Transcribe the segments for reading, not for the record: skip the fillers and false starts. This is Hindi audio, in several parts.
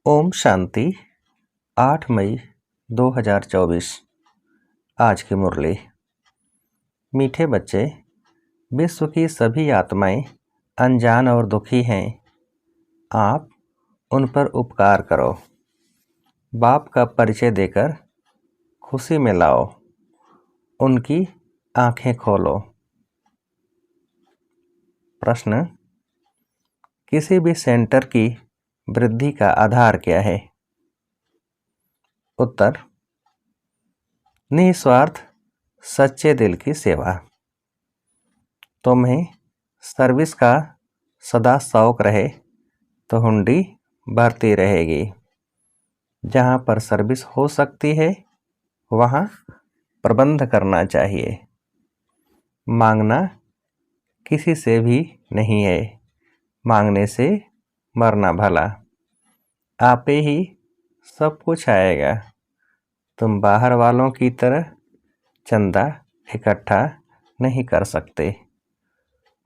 ओम शांति 8 मई 2024। आज की मुरली। मीठे बच्चे, विश्व की सभी आत्माएं अनजान और दुखी हैं। आप उन पर उपकार करो। बाप का परिचय देकर खुशी में लाओ। उनकी आंखें खोलो। प्रश्न: किसी भी सेंटर की वृद्धि का आधार क्या है? उत्तर: निस्वार्थ सच्चे दिल की सेवा। तुम्हें सर्विस का सदा शौक रहे तो हुंडी भरती रहेगी। जहाँ पर सर्विस हो सकती है वहाँ प्रबंध करना चाहिए। मांगना किसी से भी नहीं है, मांगने से मरना भला। आपे ही सब कुछ आएगा। तुम बाहर वालों की तरह चंदा इकट्ठा नहीं कर सकते।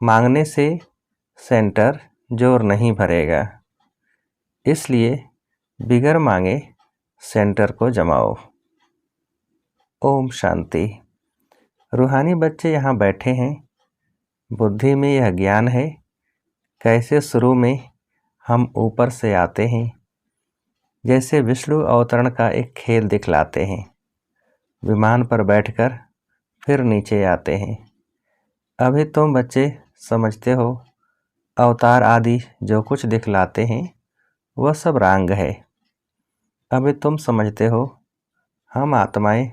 मांगने से सेंटर जोर नहीं भरेगा, इसलिए बिगर मांगे सेंटर को जमाओ। ओम शांति। रूहानी बच्चे यहाँ बैठे हैं। बुद्धि में यह ज्ञान है कैसे शुरू में हम ऊपर से आते हैं, जैसे विष्णु अवतरण का एक खेल दिखलाते हैं। विमान पर बैठकर फिर नीचे आते हैं। अभी तुम बच्चे समझते हो अवतार आदि जो कुछ दिखलाते हैं वह सब रंग है। अभी तुम समझते हो हम आत्माएं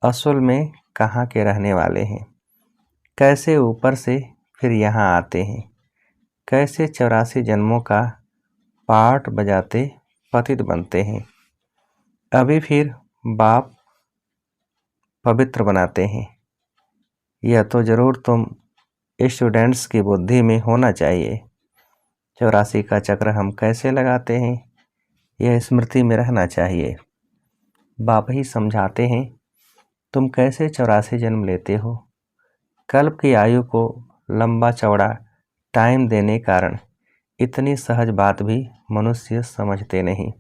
असल में कहाँ के रहने वाले हैं, कैसे ऊपर से फिर यहाँ आते हैं, कैसे 84 जन्मों का पाठ बजाते पतित बनते हैं। अभी फिर बाप पवित्र बनाते हैं। यह तो जरूर तुम स्टूडेंट्स की बुद्धि में होना चाहिए। 84 का चक्र हम कैसे लगाते हैं यह स्मृति में रहना चाहिए। बाप ही समझाते हैं तुम कैसे 84 जन्म लेते हो। कल्प की आयु को लंबा चौड़ा टाइम देने कारण इतनी सहज बात भी मनुष्य समझते नहीं,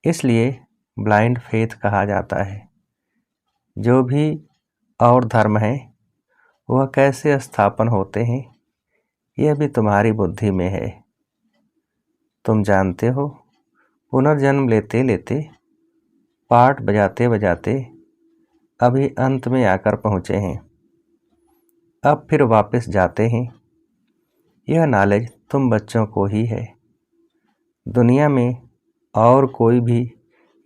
इसलिए ब्लाइंड फेथ कहा जाता है। जो भी और धर्म है वह कैसे स्थापन होते हैं यह भी तुम्हारी बुद्धि में है। तुम जानते हो पुनर्जन्म लेते लेते पाठ बजाते बजाते अभी अंत में आकर पहुँचे हैं। अब फिर वापस जाते हैं। यह नॉलेज तुम बच्चों को ही है। दुनिया में और कोई भी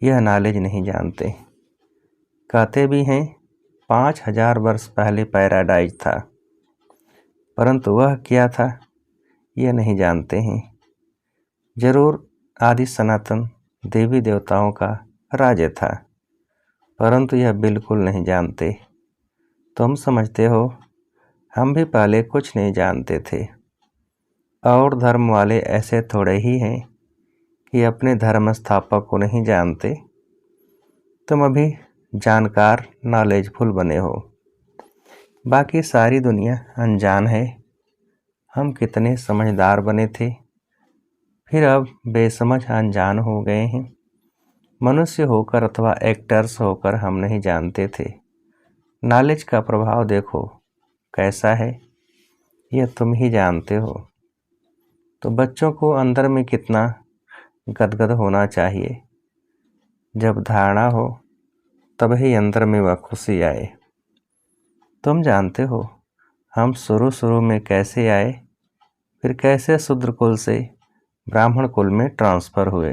यह नॉलेज नहीं जानते। कहते भी हैं 5000 वर्ष पहले पैराडाइज था, परंतु वह क्या था यह नहीं जानते हैं। जरूर आदि सनातन देवी देवताओं का राज्य था, परंतु यह बिल्कुल नहीं जानते। तुम समझते हो हम भी पहले कुछ नहीं जानते थे। और धर्म वाले ऐसे थोड़े ही हैं कि अपने धर्म स्थापक को नहीं जानते। तुम अभी जानकार नॉलेजफुल बने हो, बाकी सारी दुनिया अनजान है। हम कितने समझदार बने थे, फिर अब बेसमझ अनजान हो गए हैं। मनुष्य होकर अथवा एक्टर्स होकर हम नहीं जानते थे। नॉलेज का प्रभाव देखो कैसा है, यह तुम ही जानते हो। तो बच्चों को अंदर में कितना गदगद होना चाहिए। जब धारणा हो तभी अंदर में वह खुशी आए। तुम जानते हो हम शुरू में कैसे आए, फिर कैसे शूद्र कुल से ब्राह्मण कुल में ट्रांसफ़र हुए।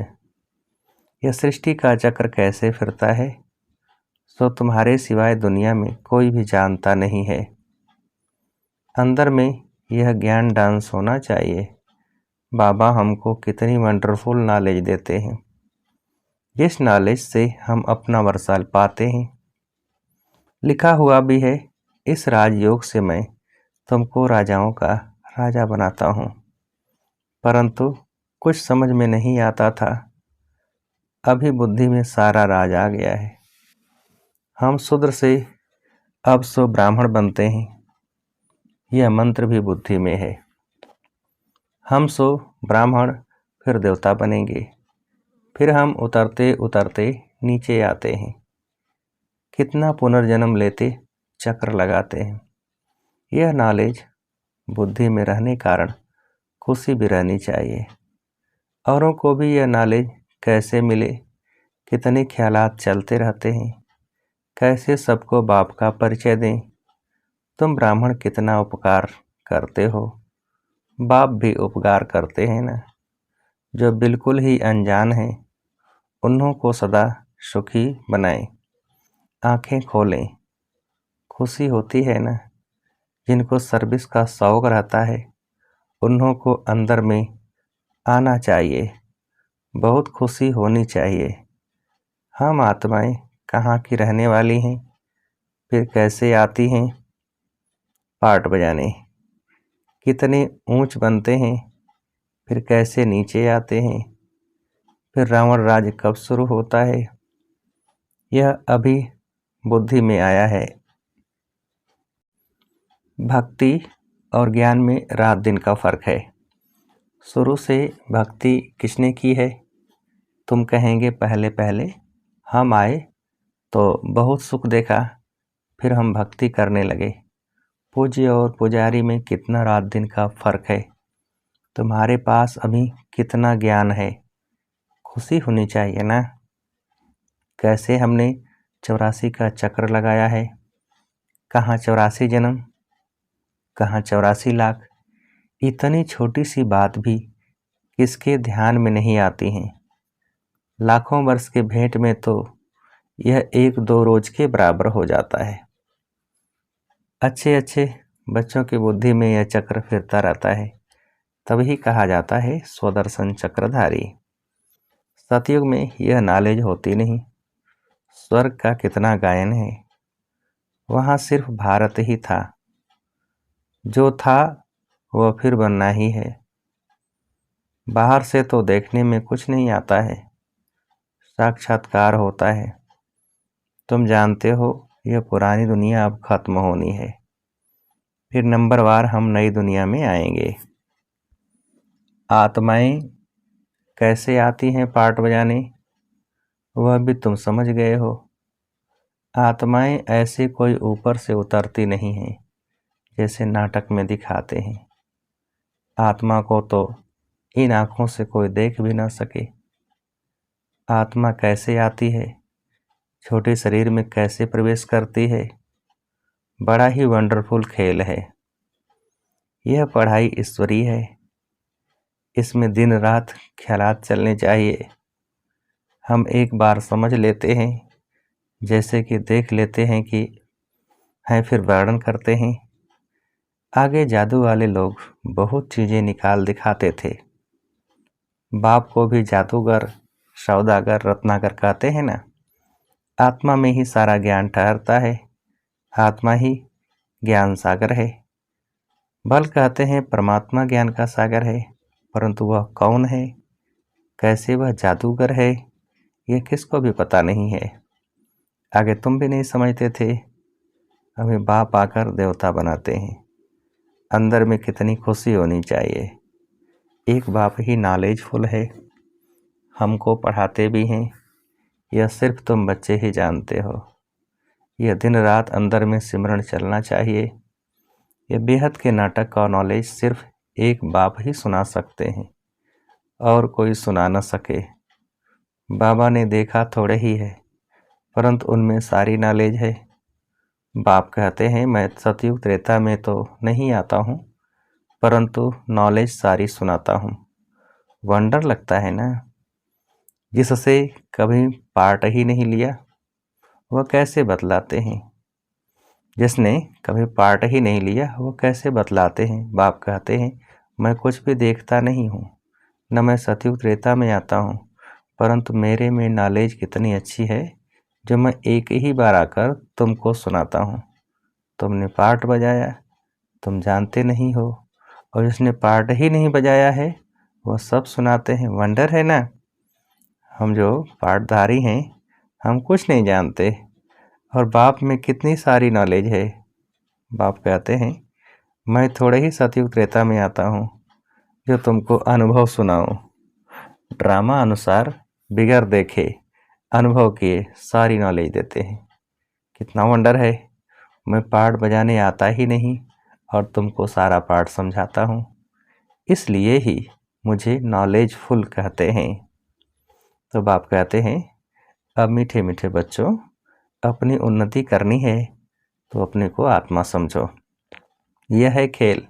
यह सृष्टि का चक्र कैसे फिरता है सो तुम्हारे सिवाय दुनिया में कोई भी जानता नहीं है। अंदर में यह ज्ञान डांस होना चाहिए। बाबा हमको कितनी वंडरफुल नॉलेज देते हैं, जिस नॉलेज से हम अपना वर्षाल पाते हैं। लिखा हुआ भी है इस राजयोग से मैं तुमको राजाओं का राजा बनाता हूँ, परंतु कुछ समझ में नहीं आता था। अभी बुद्धि में सारा राज आ गया है। हम शूद्र से अब सो ब्राह्मण बनते हैं। यह मंत्र भी बुद्धि में है। हम सो ब्राह्मण फिर देवता बनेंगे, फिर हम उतरते उतरते नीचे आते हैं। कितना पुनर्जन्म लेते चक्र लगाते हैं। यह नॉलेज बुद्धि में रहने कारण खुशी भी रहनी चाहिए। औरों को भी यह नॉलेज कैसे मिले, कितने ख्यालात चलते रहते हैं, कैसे सबको बाप का परिचय दें। तुम ब्राह्मण कितना उपकार करते हो, बाप भी उपकार करते हैं ना। जो बिल्कुल ही अनजान हैं उन्हों को सदा सुखी बनाएं, आंखें खोलें। खुशी होती है ना। जिनको सर्विस का शौक रहता है उन्हों को अंदर में आना चाहिए, बहुत खुशी होनी चाहिए। हम आत्माएं कहाँ की रहने वाली हैं, फिर कैसे आती हैं पार्ट बजाने। कितने ऊंच बनते हैं, फिर कैसे नीचे आते हैं। फिर रावण राज कब शुरू होता है, यह अभी बुद्धि में आया है। भक्ति और ज्ञान में रात दिन का फर्क है। शुरू से भक्ति किसने की है? तुम कहेंगे पहले पहले हम आए तो बहुत सुख देखा, फिर हम भक्ति करने लगे। पूज्य और पुजारी में कितना रात दिन का फर्क है। तुम्हारे पास अभी कितना ज्ञान है, खुशी होनी चाहिए ना। कैसे हमने 84 का चक्र लगाया है, कहाँ 84 जन्म, कहाँ 84 लाख। इतनी छोटी सी बात भी किसके ध्यान में नहीं आती हैं। लाखों वर्ष के भेंट में तो यह 1-2 रोज के बराबर हो जाता है। अच्छे अच्छे बच्चों की बुद्धि में यह चक्र फिरता रहता है, तभी कहा जाता है स्वदर्शन चक्रधारी। सतयुग में यह नॉलेज होती नहीं। स्वर्ग का कितना गायन है, वहाँ सिर्फ भारत ही था। जो था वह फिर बनना ही है। बाहर से तो देखने में कुछ नहीं आता है, साक्षात्कार होता है। तुम जानते हो यह पुरानी दुनिया अब खत्म होनी है, फिर नंबरवार हम नई दुनिया में आएंगे। आत्माएं कैसे आती हैं पार्ट बजाने, वह भी तुम समझ गए हो। आत्माएं ऐसे कोई ऊपर से उतरती नहीं हैं जैसे नाटक में दिखाते हैं। आत्मा को तो इन आँखों से कोई देख भी ना सके। आत्मा कैसे आती है, छोटे शरीर में कैसे प्रवेश करती है, बड़ा ही वंडरफुल खेल है। यह पढ़ाई ईश्वरीय है, इसमें दिन रात ख्यालात चलने चाहिए। हम एक बार समझ लेते हैं, जैसे कि देख लेते हैं कि हैं, फिर वर्णन करते हैं। आगे जादू वाले लोग बहुत चीज़ें निकाल दिखाते थे। बाप को भी जादूगर, सौदागर, रत्नाकर कहते हैं ना। आत्मा में ही सारा ज्ञान ठहरता है, आत्मा ही ज्ञान सागर है। बल कहते हैं परमात्मा ज्ञान का सागर है, परंतु वह कौन है, कैसे वह जादूगर है, यह किसको भी पता नहीं है। आगे तुम भी नहीं समझते थे, अभी बाप आकर देवता बनाते हैं। अंदर में कितनी खुशी होनी चाहिए। एक बाप ही नॉलेजफुल है, हमको पढ़ाते भी हैं। यह सिर्फ तुम बच्चे ही जानते हो। यह दिन रात अंदर में सिमरन चलना चाहिए। यह बेहद के नाटक का नॉलेज सिर्फ एक बाप ही सुना सकते हैं, और कोई सुना न सके। बाबा ने देखा थोड़े ही है, परंतु उनमें सारी नॉलेज है। बाप कहते हैं मैं सतयुग त्रेता में तो नहीं आता हूँ, परंतु नॉलेज सारी सुनाता हूँ। वंडर लगता है ना। जिससे कभी पार्ट ही नहीं लिया वह कैसे बतलाते हैं, जिसने कभी पार्ट ही नहीं लिया वो कैसे बतलाते हैं। बाप कहते हैं मैं कुछ भी देखता नहीं हूँ, न मैं सतयुग त्रेता में आता हूँ, परंतु मेरे में नॉलेज कितनी अच्छी है जो मैं एक ही बार आकर तुमको सुनाता हूँ। तुमने पार्ट बजाया, तुम जानते नहीं हो, और जिसने पार्ट ही नहीं बजाया है वह सब सुनाते हैं। वंडर है ना। हम जो पार्टधारी हैं हम कुछ नहीं जानते, और बाप में कितनी सारी नॉलेज है। बाप कहते हैं मैं थोड़े ही सतयुग त्रेता में आता हूँ जो तुमको अनुभव सुनाऊं। ड्रामा अनुसार बिगर देखे अनुभव किए सारी नॉलेज देते हैं। कितना वंडर है, मैं पार्ट बजाने आता ही नहीं और तुमको सारा पार्ट समझाता हूँ, इसलिए ही मुझे नॉलेजफुल कहते हैं। तो बाप कहते हैं, अब मीठे मीठे बच्चों, अपनी उन्नति करनी है तो अपने को आत्मा समझो। यह है खेल,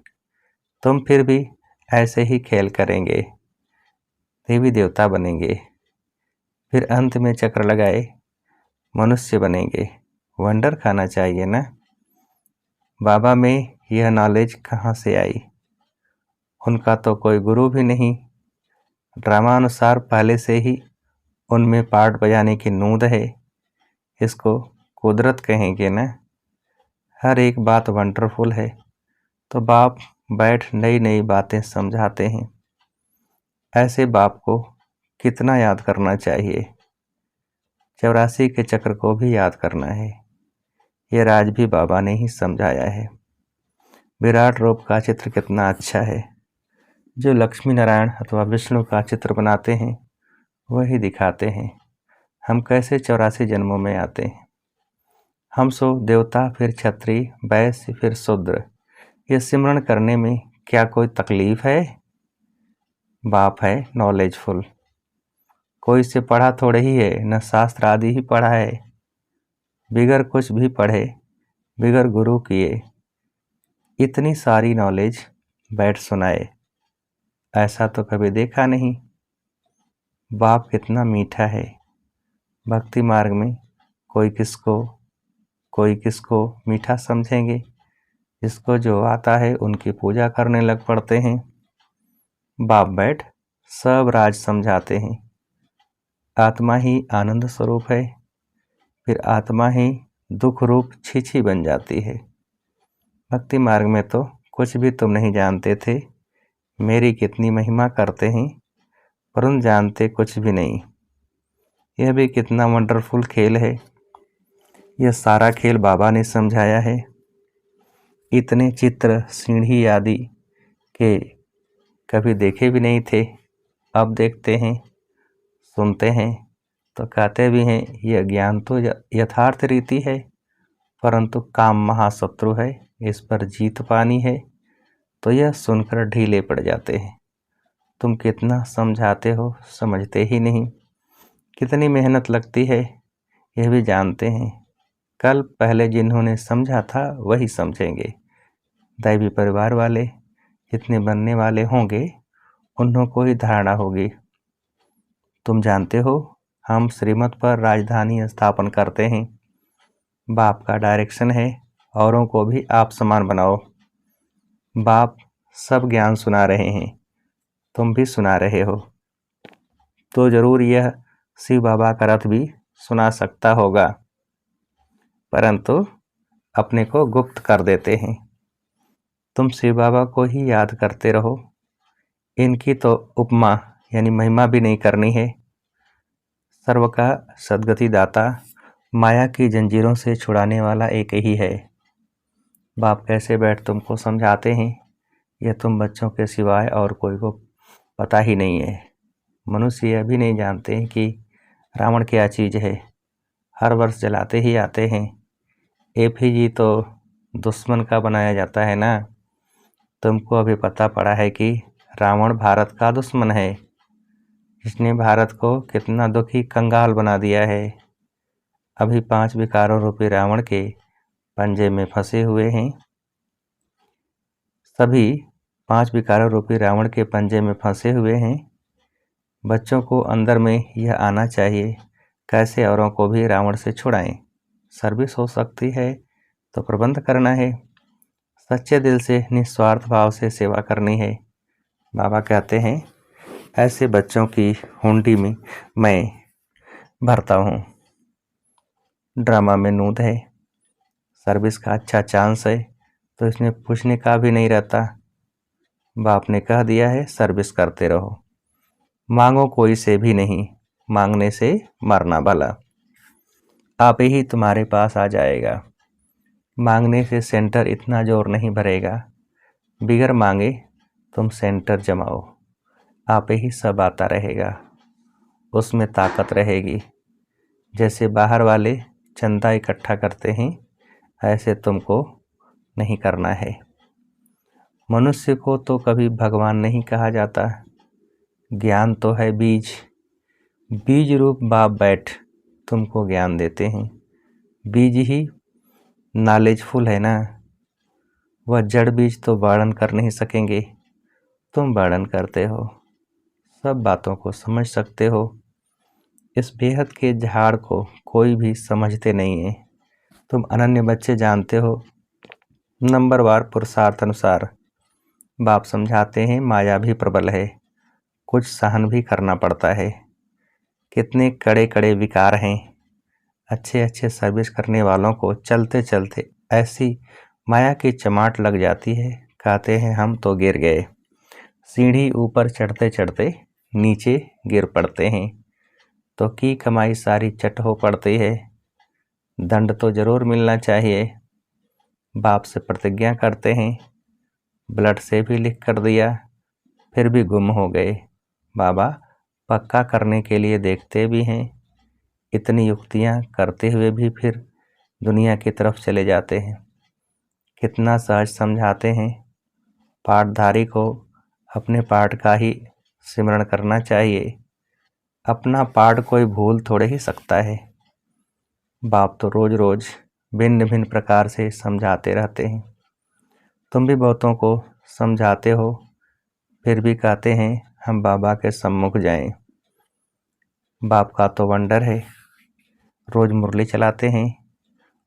तुम फिर भी ऐसे ही खेल करेंगे, देवी देवता बनेंगे, फिर अंत में चक्र लगाए मनुष्य बनेंगे। वंडर खाना चाहिए ना। बाबा में यह नॉलेज कहाँ से आई? उनका तो कोई गुरु भी नहीं। ड्रामा अनुसार पहले से ही उनमें पार्ट बजाने की नूंद है। इसको कुदरत कहेंगे ना। हर एक बात वंडरफुल है, तो बाप बैठ नई नई बातें समझाते हैं। ऐसे बाप को कितना याद करना चाहिए। 84 के चक्र को भी याद करना है। ये राज भी बाबा ने ही समझाया है। विराट रूप का चित्र कितना अच्छा है। जो लक्ष्मी नारायण अथवा विष्णु का चित्र बनाते हैं वही दिखाते हैं हम कैसे 84 जन्मों में आते हैं। हम सो देवता, फिर क्षत्रिय, वैश्य, फिर शूद्र। ये सिमरण करने में क्या कोई तकलीफ है? बाप है नॉलेजफुल, कोई से पढ़ा थोड़े ही है, न शास्त्र आदि ही पढ़ा है। बिगर कुछ भी पढ़े, बिगर गुरु किए इतनी सारी नॉलेज बैठ सुनाए, ऐसा तो कभी देखा नहीं। बाप कितना मीठा है। भक्ति मार्ग में कोई किसको मीठा समझेंगे। जिसको जो आता है उनकी पूजा करने लग पड़ते हैं। बाप बैठ सब राज समझाते हैं। आत्मा ही आनंद स्वरूप है, फिर आत्मा ही दुख रूप छीछी बन जाती है। भक्ति मार्ग में तो कुछ भी तुम नहीं जानते थे, मेरी कितनी महिमा करते हैं, परंतु जानते कुछ भी नहीं। यह भी कितना वंडरफुल खेल है। यह सारा खेल बाबा ने समझाया है। इतने चित्र, सीढ़ी आदि के कभी देखे भी नहीं थे, अब देखते हैं, सुनते हैं तो कहते भी हैं यह ज्ञान तो यथार्थ रीति है, परंतु काम महाशत्रु है, इस पर जीत पानी है। तो यह सुनकर ढीले पड़ जाते हैं। तुम कितना समझाते हो, समझते ही नहीं। कितनी मेहनत लगती है यह भी जानते हैं। कल पहले जिन्होंने समझा था वही समझेंगे। दैवी परिवार वाले जितने बनने वाले होंगे उन्हों को ही धारणा होगी। तुम जानते हो हम श्रीमत पर राजधानी स्थापन करते हैं। बाप का डायरेक्शन है, औरों को भी आप समान बनाओ। बाप सब ज्ञान सुना रहे हैं, तुम भी सुना रहे हो, तो जरूर यह शिव बाबा का रथ भी सुना सकता होगा, परंतु अपने को गुप्त कर देते हैं। तुम शिव बाबा को ही याद करते रहो। इनकी तो उपमा यानी महिमा भी नहीं करनी है। सर्व का सद्गति दाता, माया की जंजीरों से छुड़ाने वाला एक ही है। बाप कैसे बैठ तुमको समझाते हैं, यह तुम बच्चों के सिवाय और कोई को पता ही नहीं है। मनुष्य यह भी नहीं जानते हैं कि रावण क्या चीज़ है। हर वर्ष जलाते ही आते हैं। एफीजी तो दुश्मन का बनाया जाता है ना। तुमको अभी पता पड़ा है कि रावण भारत का दुश्मन है, जिसने भारत को कितना दुखी कंगाल बना दिया है। अभी 5 विकारों रूपी रावण के पंजे में फंसे हुए हैं। सभी 5 विकारों रूपी रावण के पंजे में फंसे हुए हैं। बच्चों को अंदर में यह आना चाहिए, कैसे औरों को भी रावण से छुड़ाएं। सर्विस हो सकती है तो प्रबंध करना है, सच्चे दिल से निस्वार्थ भाव से सेवा करनी है। बाबा कहते हैं ऐसे बच्चों की हुंडी में मैं भरता हूँ। ड्रामा में नूद है, सर्विस का अच्छा चांस है, तो इसमें पूछने का भी नहीं रहता। बाप ने कह दिया है सर्विस करते रहो, मांगो कोई से भी नहीं, मांगने से मरना भला। आप ही तुम्हारे पास आ जाएगा। मांगने से सेंटर इतना जोर नहीं भरेगा, बिगर मांगे तुम सेंटर जमाओ, आप ही सब आता रहेगा। उसमें ताकत रहेगी। जैसे बाहर वाले चंदा इकट्ठा करते हैं, ऐसे तुमको नहीं करना है। मनुष्य को तो कभी भगवान नहीं कहा जाता। ज्ञान तो है बीज, बीज रूप बाप बैठ तुमको ज्ञान देते हैं। बीज ही नॉलेजफुल है ना, वह जड़ बीज तो वर्णन कर नहीं सकेंगे, तुम वर्णन करते हो, सब बातों को समझ सकते हो। इस बेहद के झाड़ को कोई भी समझते नहीं है। तुम अनन्य बच्चे जानते हो, नंबरवार पुरुषार्थ अनुसार बाप समझाते हैं माया भी प्रबल है, कुछ सहन भी करना पड़ता है। कितने कड़े कड़े विकार हैं। अच्छे अच्छे सर्विस करने वालों को चलते चलते ऐसी माया की चमाट लग जाती है, कहते हैं हम तो गिर गए। सीढ़ी ऊपर चढ़ते चढ़ते नीचे गिर पड़ते हैं, तो की कमाई सारी चट हो पड़ती है। दंड तो जरूर मिलना चाहिए। बाप से प्रतिज्ञा करते हैं, ब्लड से भी लिख कर दिया, फिर भी गुम हो गए। बाबा पक्का करने के लिए देखते भी हैं, इतनी युक्तियां करते हुए भी फिर दुनिया की तरफ चले जाते हैं। कितना सहज समझाते हैं। पाठधारी को अपने पाठ का ही सिमरण करना चाहिए, अपना पाठ कोई भूल थोड़े ही सकता है। बाप तो रोज रोज भिन्न भिन्न प्रकार से समझाते रहते हैं। तुम भी बहुतों को समझाते हो, फिर भी कहते हैं हम बाबा के सम्मुख जाएं। बाप का तो वंडर है, रोज मुरली चलाते हैं,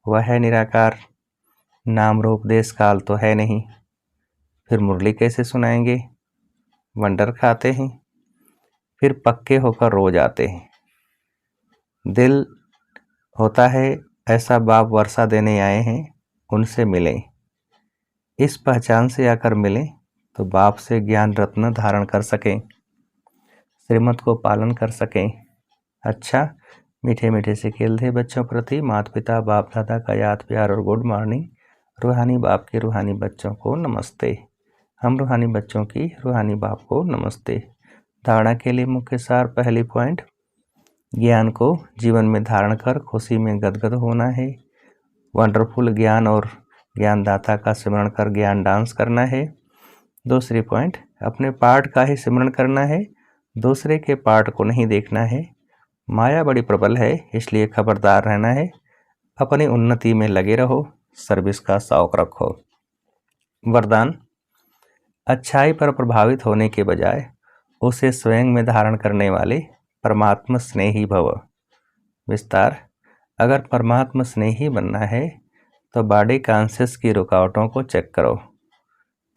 वह है निराकार, नाम रूप देश काल तो है नहीं, फिर मुरली कैसे सुनाएंगे। वंडर खाते हैं, फिर पक्के होकर रोज आते हैं। दिल होता है ऐसा बाप वर्षा देने आए हैं, उनसे मिलें। इस पहचान से आकर मिलें तो बाप से ज्ञान रत्न धारण कर सकें, श्रीमत को पालन कर सकें। अच्छा, मीठे मीठे से खेलते बच्चों प्रति माता पिता बाप दादा का याद प्यार और गुड मॉर्निंग। रूहानी बाप के रूहानी बच्चों को नमस्ते। हम रूहानी बच्चों की रूहानी बाप को नमस्ते। धारणा के लिए मुख्य सार, पहली पॉइंट, ज्ञान को जीवन में धारण कर खुशी में गदगद होना है। वंडरफुल ज्ञान और ज्ञानदाता का सिमरण कर ज्ञान डांस करना है। दूसरी पॉइंट, अपने पाठ का ही सिमरण करना है, दूसरे के पाठ को नहीं देखना है। माया बड़ी प्रबल है, इसलिए खबरदार रहना है। अपनी उन्नति में लगे रहो, सर्विस का शौक रखो। वरदान, अच्छाई पर प्रभावित होने के बजाय उसे स्वयं में धारण करने वाले परमात्मा स्नेही भव। विस्तार, अगर परमात्मा स्नेही बनना है तो बॉडी कॉन्शियस की रुकावटों को चेक करो।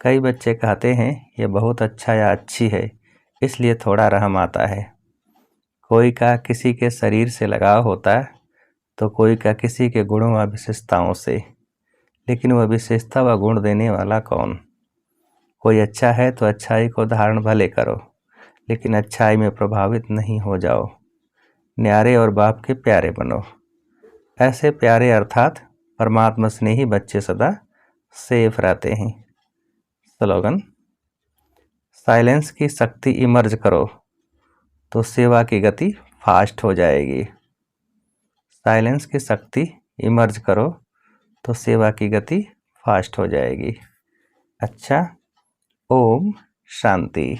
कई बच्चे कहते हैं ये बहुत अच्छा या अच्छी है, इसलिए थोड़ा रहम आता है। कोई का किसी के शरीर से लगाव होता है, तो कोई का किसी के गुणों व विशेषताओं से, लेकिन वह विशेषता व गुण देने वाला कौन। कोई अच्छा है तो अच्छाई को धारण भले करो, लेकिन अच्छाई में प्रभावित नहीं हो जाओ। न्यारे और बाप के प्यारे बनो। ऐसे प्यारे अर्थात परमात्मा स्नेही बच्चे सदा सेफ रहते हैं। स्लोगन, साइलेंस की शक्ति इमर्ज करो तो सेवा की गति फास्ट हो जाएगी। साइलेंस की शक्ति इमर्ज करो तो सेवा की गति फास्ट हो जाएगी। अच्छा, ओम शांति।